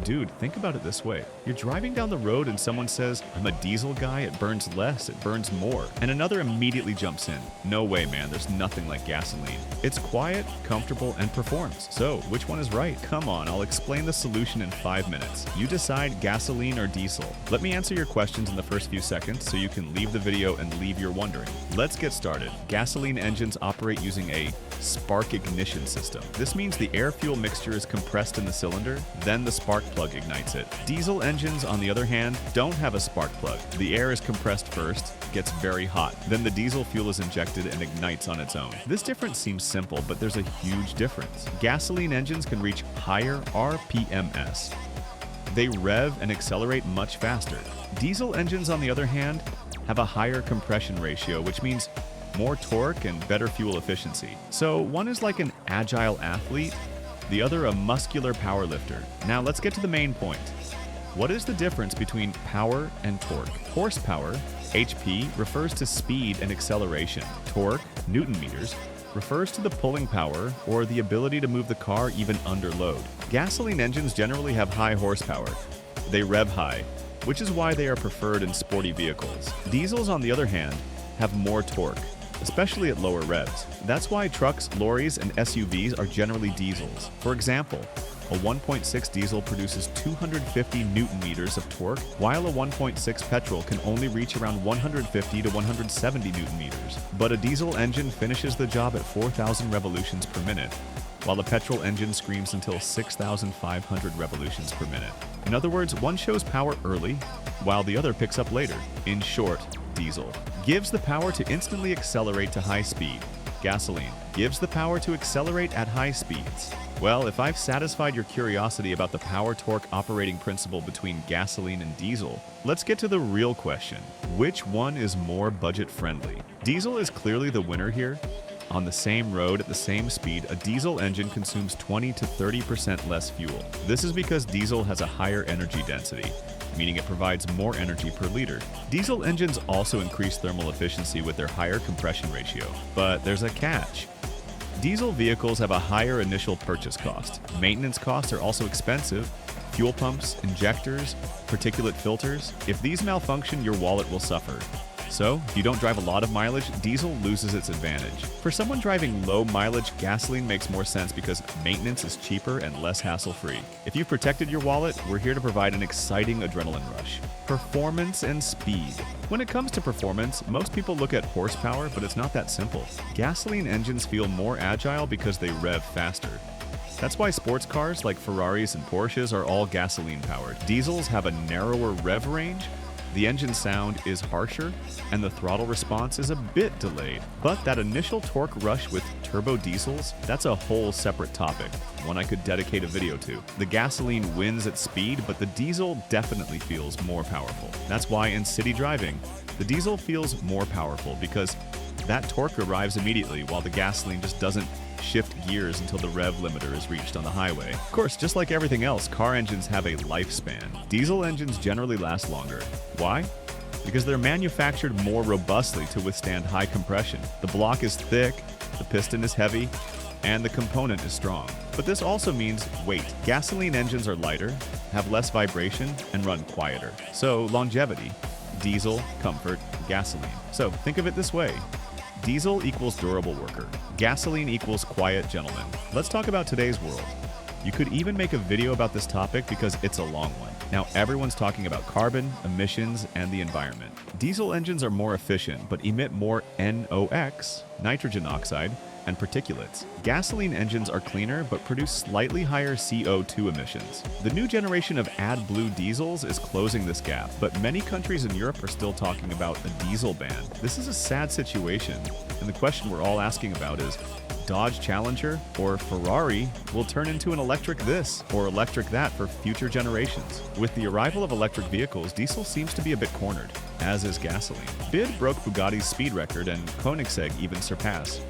Dude, think about it this way. You're driving down the road and someone says, I'm a diesel guy, it burns less, it burns more. And another immediately jumps in. No way, man, there's nothing like gasoline. It's quiet, comfortable, and performs. So, which one is right? Come on, I'll explain the solution in 5 minutes. You decide gasoline or diesel. Let me answer your questions in the first few seconds so you can leave the video and leave your wondering. Let's get started. Gasoline engines operate using a spark ignition system. This means the air-fuel mixture is compressed in the cylinder, then the spark plug ignites it. Diesel engines, on the other hand, don't have a spark plug. The air is compressed first, gets very hot, then the diesel fuel is injected and ignites on its own. This difference seems simple, but there's a huge difference. Gasoline engines can reach higher RPMs. They rev and accelerate much faster. Diesel engines, on the other hand, have a higher compression ratio, which means more torque and better fuel efficiency. So one is like an agile athlete, the other a muscular powerlifter. Now let's get to the main point. What is the difference between power and torque? Horsepower, HP, refers to speed and acceleration. Torque, Newton meters, refers to the pulling power or the ability to move the car even under load. Gasoline engines generally have high horsepower. They rev high, which is why they are preferred in sporty vehicles. Diesels, on the other hand, have more torque, especially at lower revs. That's why trucks, lorries, and SUVs are generally diesels. For example, a 1.6 diesel produces 250 Newton meters of torque, while a 1.6 petrol can only reach around 150 to 170 Newton meters. But a diesel engine finishes the job at 4,000 revolutions per minute, while a petrol engine screams until 6,500 revolutions per minute. In other words, one shows power early, while the other picks up later. In short, diesel gives the power to instantly accelerate to high speed. Gasoline gives the power to accelerate at high speeds. Well, if I've satisfied your curiosity about the power-torque operating principle between gasoline and diesel, let's get to the real question. Which one is more budget-friendly? Diesel is clearly the winner here. On the same road at the same speed, a diesel engine consumes 20 to 30% less fuel. This is because diesel has a higher energy density, meaning it provides more energy per liter. Diesel engines also increase thermal efficiency with their higher compression ratio. But there's a catch. Diesel vehicles have a higher initial purchase cost. Maintenance costs are also expensive. Fuel pumps, injectors, particulate filters. If these malfunction, your wallet will suffer. So, if you don't drive a lot of mileage, diesel loses its advantage. For someone driving low mileage, gasoline makes more sense because maintenance is cheaper and less hassle-free. If you've protected your wallet, we're here to provide an exciting adrenaline rush. Performance and speed. When it comes to performance, most people look at horsepower, but it's not that simple. Gasoline engines feel more agile because they rev faster. That's why sports cars like Ferraris and Porsches are all gasoline-powered. Diesels have a narrower rev range, the engine sound is harsher, and the throttle response is a bit delayed. But that initial torque rush with turbo diesels, that's a whole separate topic, one I could dedicate a video to. The gasoline wins at speed, but the diesel definitely feels more powerful. That's why in city driving, the diesel feels more powerful because that torque arrives immediately while the gasoline just doesn't shift gears until the rev limiter is reached on the highway. Of course, just like everything else, car engines have a lifespan. Diesel engines generally last longer. Why? Because they're manufactured more robustly to withstand high compression. The block is thick, the piston is heavy, and the component is strong. But this also means weight. Gasoline engines are lighter, have less vibration, and run quieter. So longevity, diesel, comfort, gasoline. So think of it this way. Diesel equals durable worker. Gasoline equals quiet gentleman. Let's talk about today's world. You could even make a video about this topic because it's a long one. Now everyone's talking about carbon, emissions, and the environment. Diesel engines are more efficient but emit more NOx, nitrogen oxide, and particulates. Gasoline engines are cleaner but produce slightly higher CO2 emissions. The new generation of AdBlue diesels is closing this gap, but many countries in Europe are still talking about a diesel ban. This is a sad situation, and the question we're all asking about is, Dodge Challenger or Ferrari will turn into an electric this or electric that for future generations. With the arrival of electric vehicles, diesel seems to be a bit cornered, as is gasoline. BID broke Bugatti's speed record and Koenigsegg even surpassed.